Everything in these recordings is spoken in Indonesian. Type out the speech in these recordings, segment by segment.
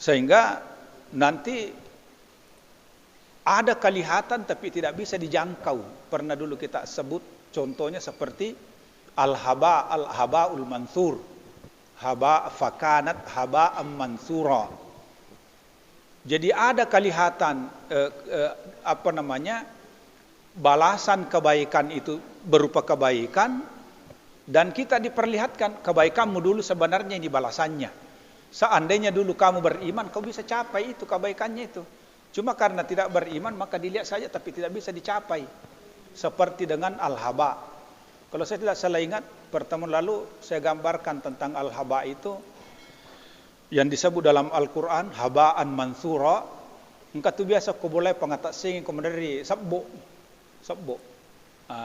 Sehingga nanti ada kelihatan tapi tidak bisa dijangkau. Pernah dulu kita sebut contohnya seperti al-haba'ul mansur. Haba fakanat haba'am mansura. Jadi ada kelihatan balasan kebaikan itu berupa kebaikan, dan kita diperlihatkan kebaikanmu dulu sebenarnya ini balasannya. Seandainya dulu kamu beriman, kau bisa capai itu kebaikannya itu. Cuma karena tidak beriman maka dilihat saja tapi tidak bisa dicapai. Seperti dengan al-haba. Kalau saya tidak salah ingat, pertemuan lalu saya gambarkan tentang al-haba itu yang disebut dalam Al-Quran haba'an mansura. Engkau tu biasa kau boleh pengatak singin kau madari sabbo.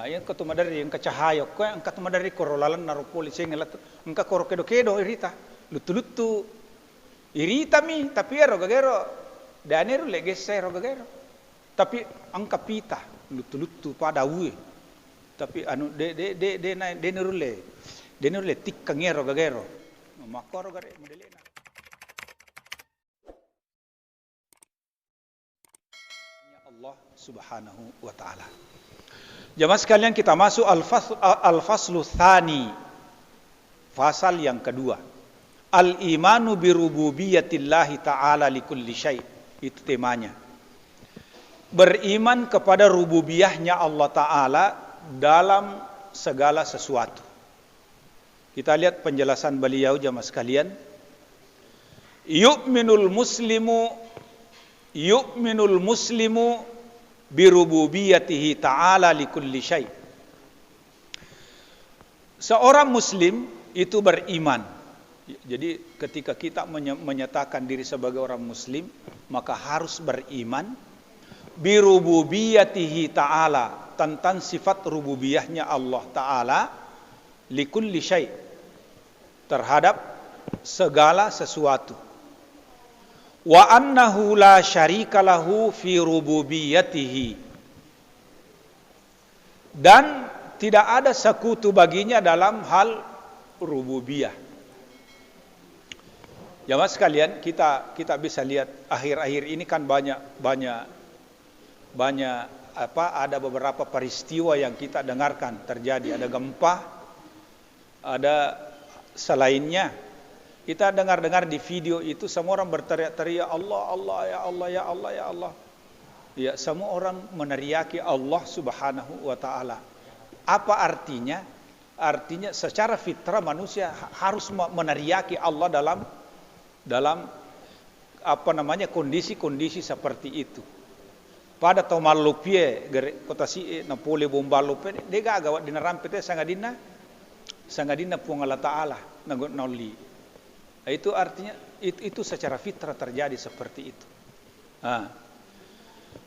Yang kau tu madari engkau cahaya kau engkau tu madari korolalan narupoli singin latu engkau koro kedo irita lutu irita mi tapi rogagero danero legese rogagero tapi engkau pita lutu pada uwe tapi anu de nerule tikkangero rogagero makoro gare modelena. Allah Subhanahu wa taala. Jamaah sekalian, kita masuk al-faslu tsani. Fasal yang kedua. Al-imanu bi rububiyyatillahi ta'ala likulli syai'. Itu temanya. Beriman kepada rububiyahnya Allah taala dalam segala sesuatu. Kita lihat penjelasan beliau jamaah sekalian. Yu'minul muslimu birububiyyatihi ta'ala likulli syai'. Seorang muslim itu beriman. Jadi ketika kita menyatakan diri sebagai orang muslim, maka harus beriman birububiyyatihi ta'ala, tentang sifat rububiyahnya Allah taala likulli syai', terhadap segala sesuatu. Wa annahu la syarika lahu fi rububiyyatihi, dan tidak ada sekutu baginya dalam hal rububiyah. Jamaah sekalian, kita bisa lihat akhir-akhir ini kan banyak ada beberapa peristiwa yang kita dengarkan terjadi, ada gempa, ada selainnya. Kita dengar-dengar di video itu semua orang berteriak-teriak Allah, Allah, ya Allah, ya Allah, ya Allah. Ya, semua orang meneriaki Allah Subhanahu wa taala. Apa artinya? Artinya secara fitrah manusia harus meneriaki Allah dalam kondisi-kondisi seperti itu. Pada tomalupie kota si napole bombalupe dega agawat dinarampete sangadina puang Allah taala nauli. Itu artinya itu secara fitrah terjadi seperti itu.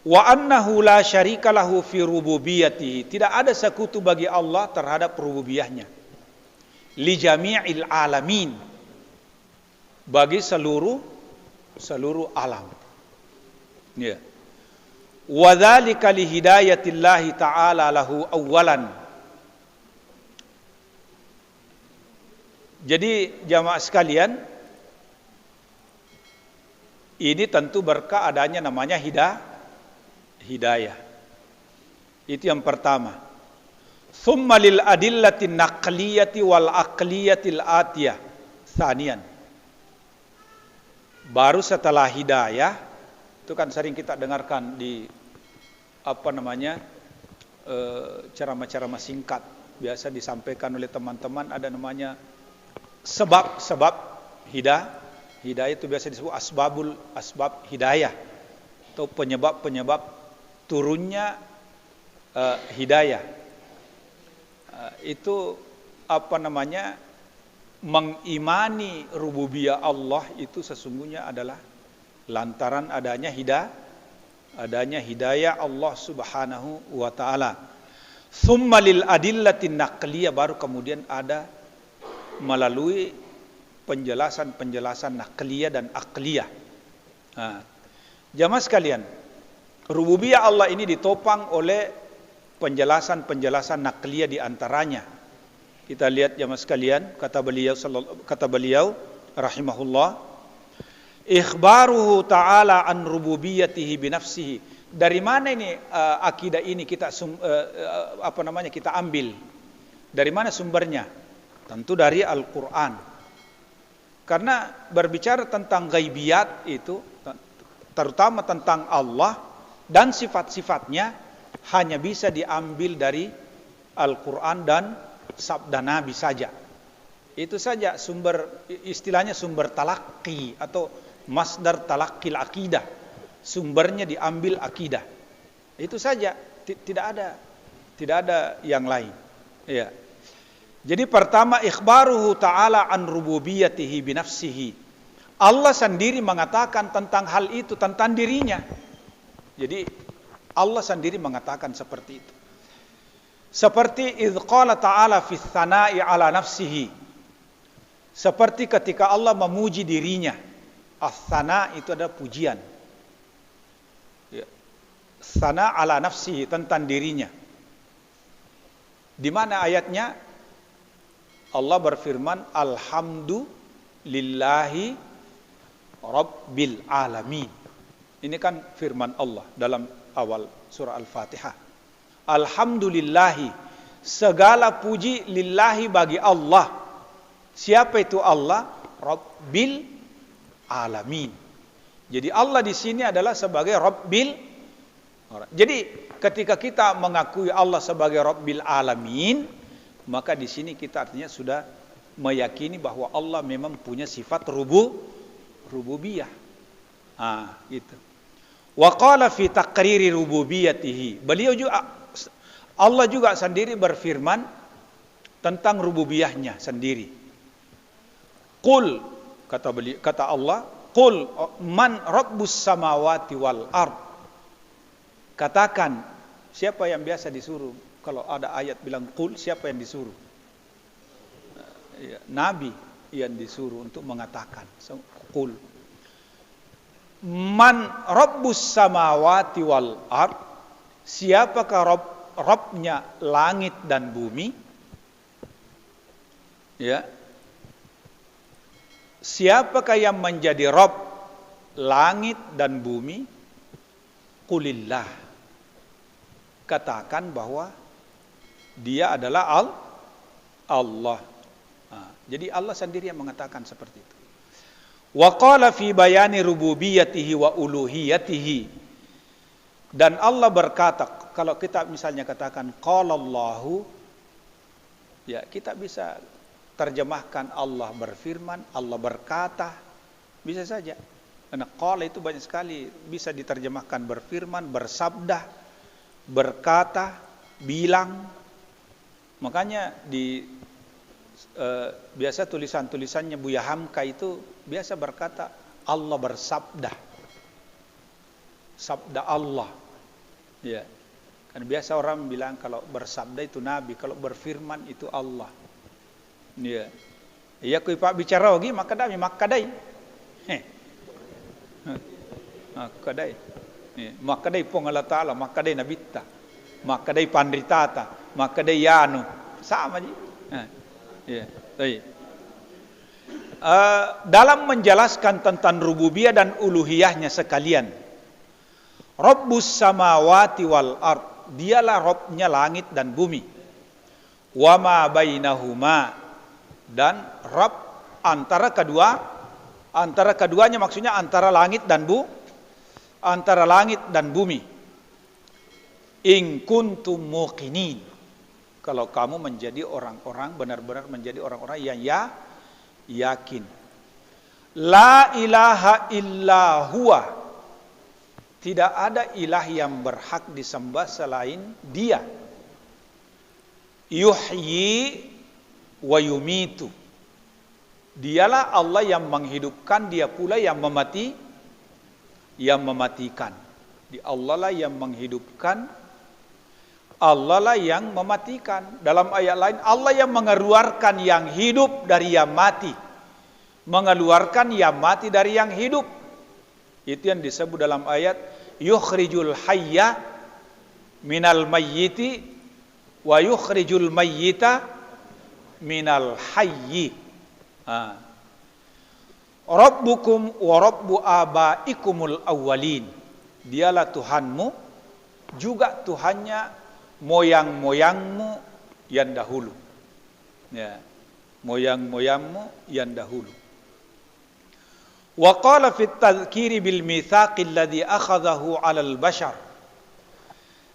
Wa annahu la syarika lahu fi rububiyyatihi, tidak ada sekutu bagi Allah terhadap rububiyahnya. Li jami'il alamin, bagi seluruh alam. Ya. Wa dzalika li hidayatillahi ta'ala lahu awwalan. Jadi jamaah sekalian, ini tentu berkah adanya namanya hidayah. Itu yang pertama. Tsumma lil adillati naqliyati wal aqliyatil atiyah tsaniyan. Baru setelah hidayah, itu kan sering kita dengarkan di ceramah-ceramah singkat biasa disampaikan oleh teman-teman, ada namanya sebab hidayah itu biasa disebut asbab hidayah atau penyebab turunnya hidayah. Itu mengimani rububiyah Allah itu sesungguhnya adalah lantaran adanya hidayah Allah Subhanahu wa taala. Tsumma lil adillatin naqliyah, baru kemudian ada melalui penjelasan naqliyah dan aqliyah. Jamaah sekalian, rububiyah Allah ini ditopang oleh penjelasan naqliyah di antaranya. Kita lihat jamaah sekalian, kata beliau rahimahullah, Ikhbaruhu ta'ala an rububiyatihi binafsihi. Dari mana ini akidah ini kita kita ambil? Dari mana sumbernya? Tentu dari Al-Qur'an. Karena berbicara tentang ghaibiyat itu, terutama tentang Allah dan sifat-sifatnya, hanya bisa diambil dari Al-Quran dan sabda Nabi saja. Itu saja sumber, istilahnya sumber talaqi atau masdar talaqqil akidah. Sumbernya diambil akidah. Itu saja, tidak ada yang lain. Ya. Jadi pertama, ikhbaruhu ta'ala an rububiyatihi binafsihi. Allah sendiri mengatakan tentang hal itu, tentang dirinya. Jadi Allah sendiri mengatakan seperti itu. Seperti idh qala ta'ala fi tsana'i ala nafsihi. Seperti ketika Allah memuji dirinya. Ats-tsana itu adalah pujian. Ya. Tsana ala nafsihi, tentang dirinya. Di mana ayatnya? Allah berfirman, Alhamdulillahi Rabbil Alamin. Ini kan firman Allah dalam awal surah Al-Fatihah. Alhamdulillahi, segala puji lillahi bagi Allah. Siapa itu Allah? Rabbil Alamin. Jadi Allah di sini adalah sebagai Rabbil. Jadi ketika kita mengakui Allah sebagai Rabbil Alamin, maka di sini kita artinya sudah meyakini bahwa Allah memang punya sifat rububiyah. Gitu. Wa qala fi taqriri rububiyatihi. Allah juga sendiri berfirman tentang rububiyahnya sendiri. Qul, kata Allah, qul man rabbus samawati wal ard. Katakan, siapa yang biasa disuruh? Kalau ada ayat bilang qul, siapa yang disuruh? Nabi yang disuruh untuk mengatakan qul. Man rabbus samawati wal ard. Siapakah Rabbnya langit dan bumi? Ya. Siapakah yang menjadi Rabb langit dan bumi? Qulillah. Katakan bahwa Dia adalah Allah. Jadi Allah sendiri yang mengatakan seperti itu. Wa qala fi bayani rububiyatihi wa uluhiyatihi. Dan Allah berkata, kalau kita misalnya katakan qala Allahu, ya kita bisa terjemahkan Allah berfirman, Allah berkata, bisa saja. Karena qala itu banyak sekali bisa diterjemahkan berfirman, bersabda, berkata, bilang. Makanya di biasa tulisan-tulisannya Buya Hamka itu biasa berkata Allah bersabda. Sabda Allah. Ya. Kan biasa orang bilang kalau bersabda itu Nabi, kalau berfirman itu Allah. Ya. Ya kui pak bicara lagi makadai. Makadai. Makadai pong Allah Ta'ala, makadai nabitta, makadai pandritata, makadai yanu. Sama aja. Ya. Dalam menjelaskan tentang rububiyah dan uluhiyahnya sekalian, Rabbus samawati wal ard, dialah Rabbnya langit dan bumi. Wa ma bainahuma, dan Rabb antara keduanya, maksudnya antara langit dan bumi. In kuntum muqinin, kalau kamu menjadi orang-orang, benar-benar menjadi orang-orang yang yakin. La ilaha illa huwa, tidak ada ilah yang berhak disembah selain Dia. Yuhyi wa yumitu, Dialah Allah yang menghidupkan, Dia pula yang mematikan. Allah lah yang menghidupkan, Allah lah yang mematikan. Dalam ayat lain, Allah yang mengeluarkan yang hidup dari yang mati, mengeluarkan yang mati dari yang hidup. Itu yang disebut dalam ayat yukhrijul hayya minal mayyiti wa yukhrijul mayyita minal hayyi. Rabbukum wa rabbu abaikumul awwalin. Dialah Tuhanmu, juga Tuhannya moyang-moyangmu yang dahulu. Ya, moyang-moyangmu yang dahulu. Wa qala fit tadhkiri bil mitsaqi alladhi akhadhahu 'alal bashar.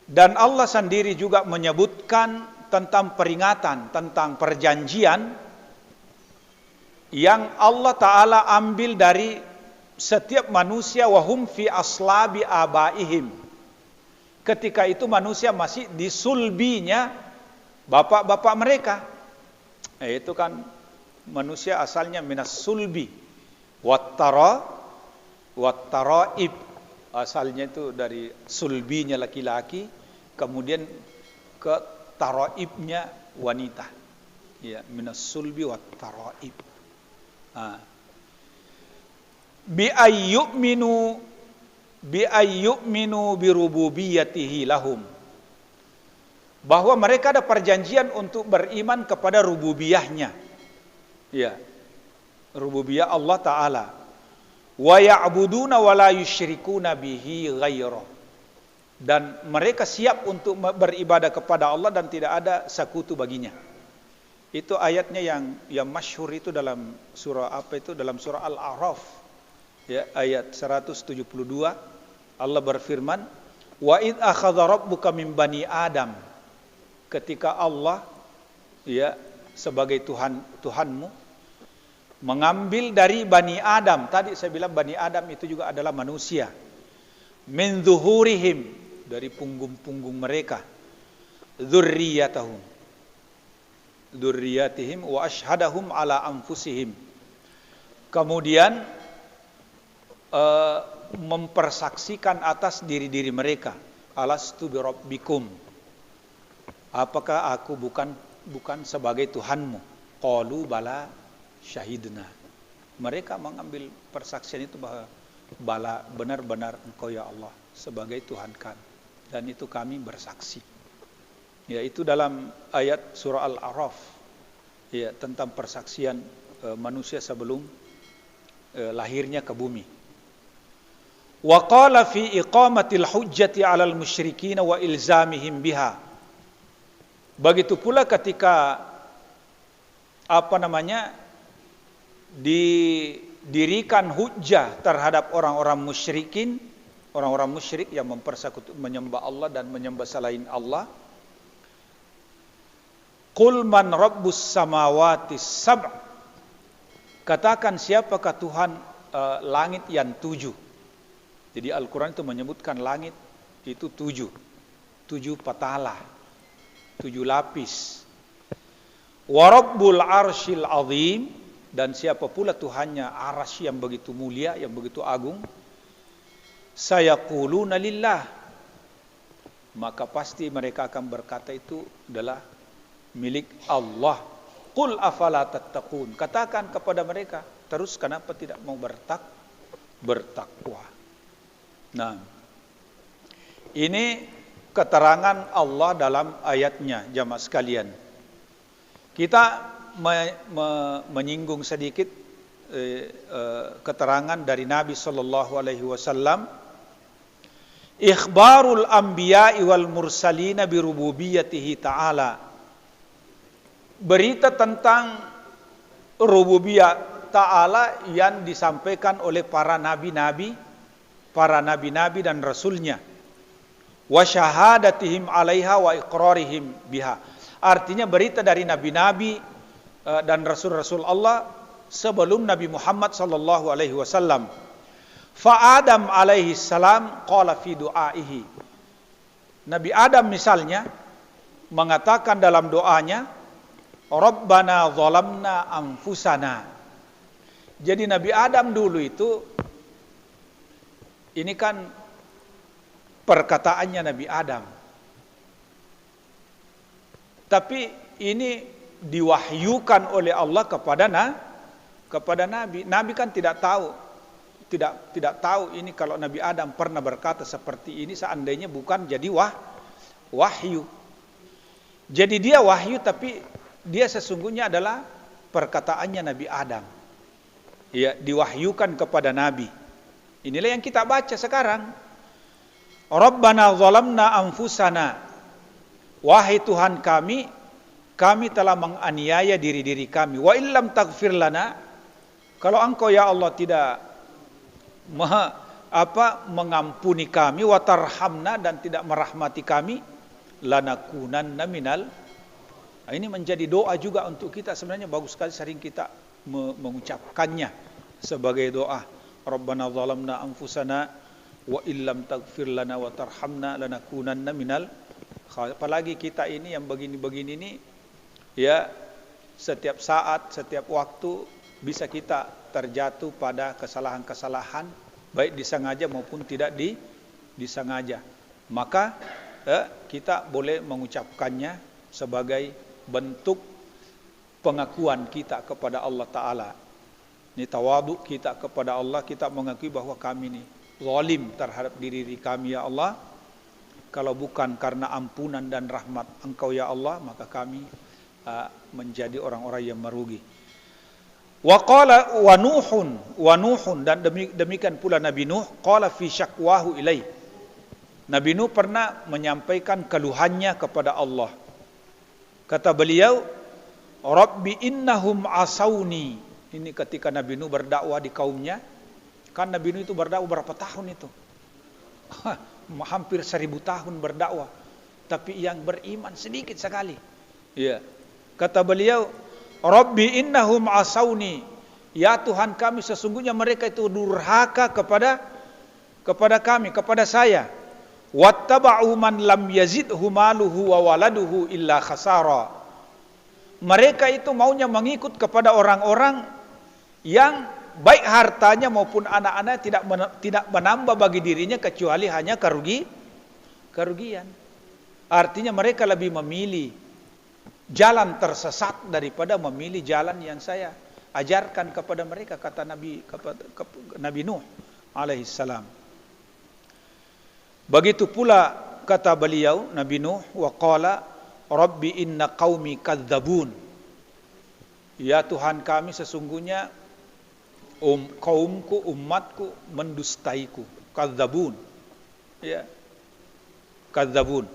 Dan Allah sendiri juga menyebutkan tentang peringatan, tentang perjanjian yang Allah Ta'ala ambil dari setiap manusia, wahum fi aslabi abaihim. Ketika itu manusia masih di sulbinya bapak-bapak mereka. Itu kan manusia asalnya minas sulbi. Wattaraib. Asalnya itu dari sulbinya laki-laki, kemudian ke taraibnya wanita. Ya, minas sulbi wattaraib. Bi ayyuminu bi rububiyyatihi lahum. Bahwa mereka ada perjanjian untuk beriman kepada rububiyahnya. Ya. Rububiyah Allah Ta'ala. Wa ya'buduna wa la yusyrikuna bihi ghairah. Dan mereka siap untuk beribadah kepada Allah dan tidak ada sekutu baginya. Itu ayatnya yang masyhur itu dalam surah apa itu? Dalam surah Al-A'raf. Ya, ayat 172 Allah berfirman, wa id akhadha rabbuka min bani Adam. Ketika Allah ya sebagai Tuhanmu mengambil dari Bani Adam. Tadi saya bilang Bani Adam itu juga adalah manusia. Min zuhurihim, dari punggung-punggung mereka. Dzurriyyatihim wa ashhadahum ala anfusihim. Kemudian mempersaksikan atas diri-diri mereka. Alastu bi rabbikum. Apakah aku bukan sebagai Tuhanmu? Qalu bala syahidna. Mereka mengambil persaksian itu bahwa bala, benar-benar Engkau ya Allah sebagai Tuhan kami, dan itu kami bersaksi. Ya, itu dalam ayat surah Al-A'raf. Ya, tentang persaksian manusia sebelum lahirnya ke bumi. Wa qala fi iqamatil hujjati 'alal musyrikin wa ilzamihim biha. Begitu pula ketika didirikan hujjah terhadap orang-orang musyrikin, orang-orang musyrik yang menyembah Allah dan menyembah selain Allah. Qul man rabbus samawati sab'. Katakan siapakah Tuhan langit yang 7. Jadi Al-Quran itu menyebutkan langit itu 7 patala, 7 lapis. Wa rabbul arsyil azim. Dan siapa pula Tuhannya arasy yang begitu mulia, yang begitu agung. Sayaquluna lillah. Maka pasti mereka akan berkata itu adalah milik Allah. Qul afala tattaqun. Katakan kepada mereka, terus kenapa tidak mau bertakwa? Nah, ini keterangan Allah dalam ayatnya, jamaah sekalian. Kita menyinggung sedikit keterangan dari Nabi sallallahu alaihi wasallam, ikhbarul anbiya'i wal mursalina bi rububiyyatihi ta'ala. Berita tentang rububiyah ta'ala yang disampaikan oleh para nabi-nabi dan rasulnya. Wa syahadatihim 'alaiha wa iqrarihim biha. Artinya berita dari nabi-nabi dan rasul-rasul Allah sebelum Nabi Muhammad sallallahu alaihi wasallam. Fa Adam alaihi salam qala fi du'aihi. Nabi Adam misalnya mengatakan dalam doanya, Rabbana zalamna anfusana. Jadi Nabi Adam dulu itu, ini kan perkataannya Nabi Adam. Tapi ini diwahyukan oleh Allah kepada Nabi. Nabi kan tidak tahu ini kalau Nabi Adam pernah berkata seperti ini seandainya bukan jadi wahyu. Jadi dia wahyu, tapi dia sesungguhnya adalah perkataannya Nabi Adam. ya diwahyukan kepada Nabi. Inilah yang kita baca sekarang. Rabbana zalamna anfusana. Wahai Tuhan kami telah menganiaya diri-diri kami. Wa illam taghfir lana, kalau Engkau ya Allah tidak mengampuni kami, wa tarhamna, dan tidak merahmati kami, lanakunanna minal. Ini menjadi doa juga untuk kita. Sebenarnya bagus sekali sering kita mengucapkannya sebagai doa. Rabbana zalamna anfusana wa illam taghfir lana wa tarhamna lanakunanna minal. Apalagi kita ini yang begini-begini ini, ya setiap saat, setiap waktu bisa kita terjatuh pada kesalahan-kesalahan, baik disengaja maupun tidak disengaja. Maka kita boleh mengucapkannya sebagai bentuk pengakuan kita kepada Allah Ta'ala. Ini tawaduk kita kepada Allah, kita mengakui bahwa kami ini zalim terhadap diri kami ya Allah. Kalau bukan karena ampunan dan rahmat Engkau ya Allah, maka kami menjadi orang-orang yang merugi. Wa qala wa Nuhun, dan demikian pula Nabi Nuh, qala fi syakwahu ilaih. Nabi Nuh pernah menyampaikan keluhannya kepada Allah. Kata beliau, Rabbi innahum asawni. Ini ketika Nabi Nuh berdakwah di kaumnya. Kan Nabi Nuh itu berdakwah berapa tahun itu? Hampir 1000 tahun berdakwah. Tapi yang beriman sedikit sekali. Ya. Kata beliau, Rabbi innahum asawni. Ya Tuhan kami, sesungguhnya mereka itu durhaka kepada kami, kepada saya. Wattaba'u man lam yazidhu maluhu wa waladuhu illa khasara. Mereka itu maunya mengikut kepada orang-orang yang baik hartanya maupun anak-anak tidak menambah bagi dirinya kecuali hanya kerugian. Artinya mereka lebih memilih jalan tersesat daripada memilih jalan yang saya ajarkan kepada mereka, kata Nabi Nuh alaihissalam. Begitu pula kata beliau Nabi Nuh, wa qala Rabbi inna qaumi kadzabun. Ya Tuhan kami, sesungguhnya kaumku, umatku mendustaiku. Kadzabun. Ya. Kadzabun.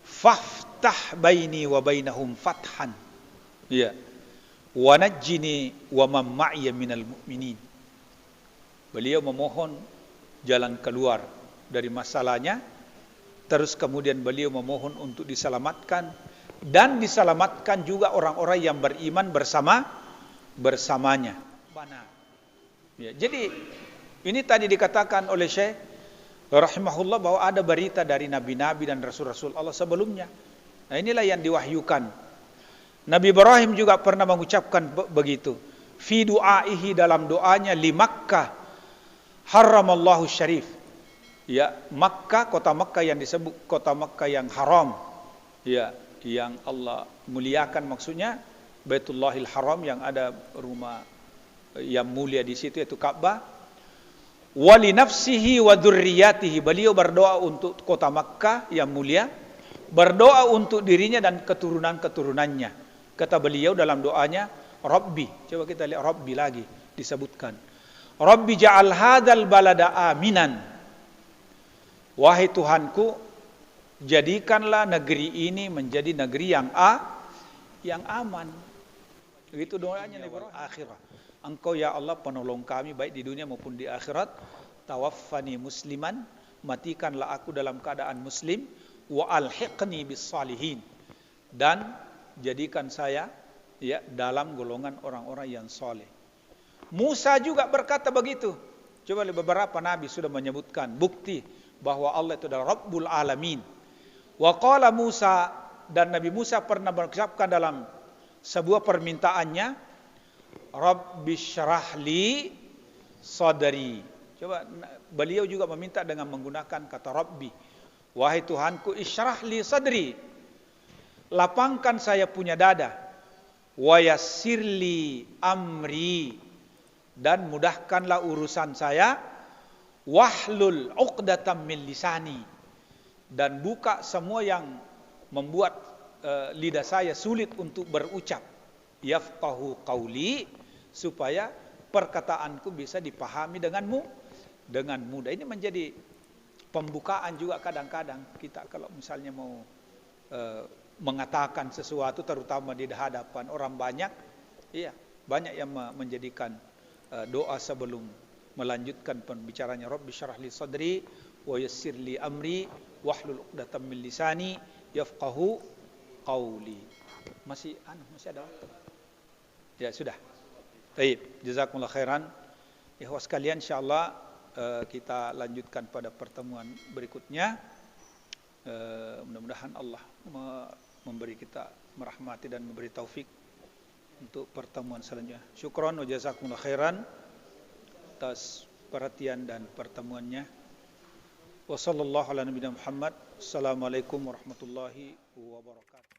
Faftah baini wa bainahum fathan. Ya. Wa najjini wa man ma'iya minal mu'minin. Beliau memohon jalan keluar dari masalahnya. Terus kemudian beliau memohon untuk diselamatkan, dan diselamatkan juga orang-orang yang beriman bersamanya. Ya, jadi ini tadi dikatakan oleh Syekh rahimahullah bahwa ada berita dari nabi-nabi dan rasul-rasul Allah sebelumnya. Nah, inilah yang diwahyukan. Nabi Ibrahim juga pernah mengucapkan begitu. Fi du'aihi, dalam doanya, li Makkah haramallahu syarif. Ya, Makkah, kota Makkah yang disebut kota Makkah yang haram. Ya, yang Allah muliakan, maksudnya Baitullahil Haram, yang ada rumah yang mulia di situ, yaitu Ka'bah. Wa li nafsihi wa dzurriyyatihi. Beliau berdoa untuk kota Makkah yang mulia, berdoa untuk dirinya dan keturunan-keturunannya. Kata beliau dalam doanya, Rabbi. Coba kita lihat Rabbi lagi disebutkan. Rabbi ja'al hadzal balada aminan. Wahai Tuhanku, jadikanlah negeri ini menjadi negeri yang aman. Begitu doanya Nabi Ibrahim. Akhirah. Engkau ya Allah penolong kami baik di dunia maupun di akhirat. Tawaffani musliman, matikanlah aku dalam keadaan muslim. Wa alhiqni bis salihin, dan jadikan saya ya dalam golongan orang-orang yang soleh. Musa juga berkata begitu. Coba beberapa nabi sudah menyebutkan bukti bahwa Allah itu adalah Rabbul Alamin. Wa qala Musa, dan Nabi Musa pernah mengucapkan dalam sebuah permintaannya, Rabbi syrah li sadri. Coba beliau juga meminta dengan menggunakan kata Rabbi. Wahai Tuhanku, isyrah li sadri, lapangkan saya punya dada. Wa yassir li amri, dan mudahkanlah urusan saya. Wahlul 'uqdatam min lisani, dan buka semua yang membuat lidah saya sulit untuk berucap. Yafqahu qauli, supaya perkataanku bisa dipahami dengan mudah. Ini menjadi pembukaan juga kadang-kadang kita kalau misalnya mau mengatakan sesuatu, terutama di hadapan orang banyak. Iya, banyak yang menjadikan doa sebelum melanjutkan pembicaranya. Rabbi syrah li sadri wa yassir li amri wahlul 'uqdatam min lisani yafqahu qawli. Masih ada waktu? Ya, sudah. Baik, jazakumullah khairan. Ikhwas sekalian, insyaallah kita lanjutkan pada pertemuan berikutnya. Mudah-mudahan Allah memberi kita merahmati dan memberi taufik untuk pertemuan selanjutnya. Syukron wa jazakumullah khairan atas perhatian dan pertemuannya. Wa sallallahu ala nabiyina Muhammad. Assalamualaikum warahmatullahi wabarakatuh.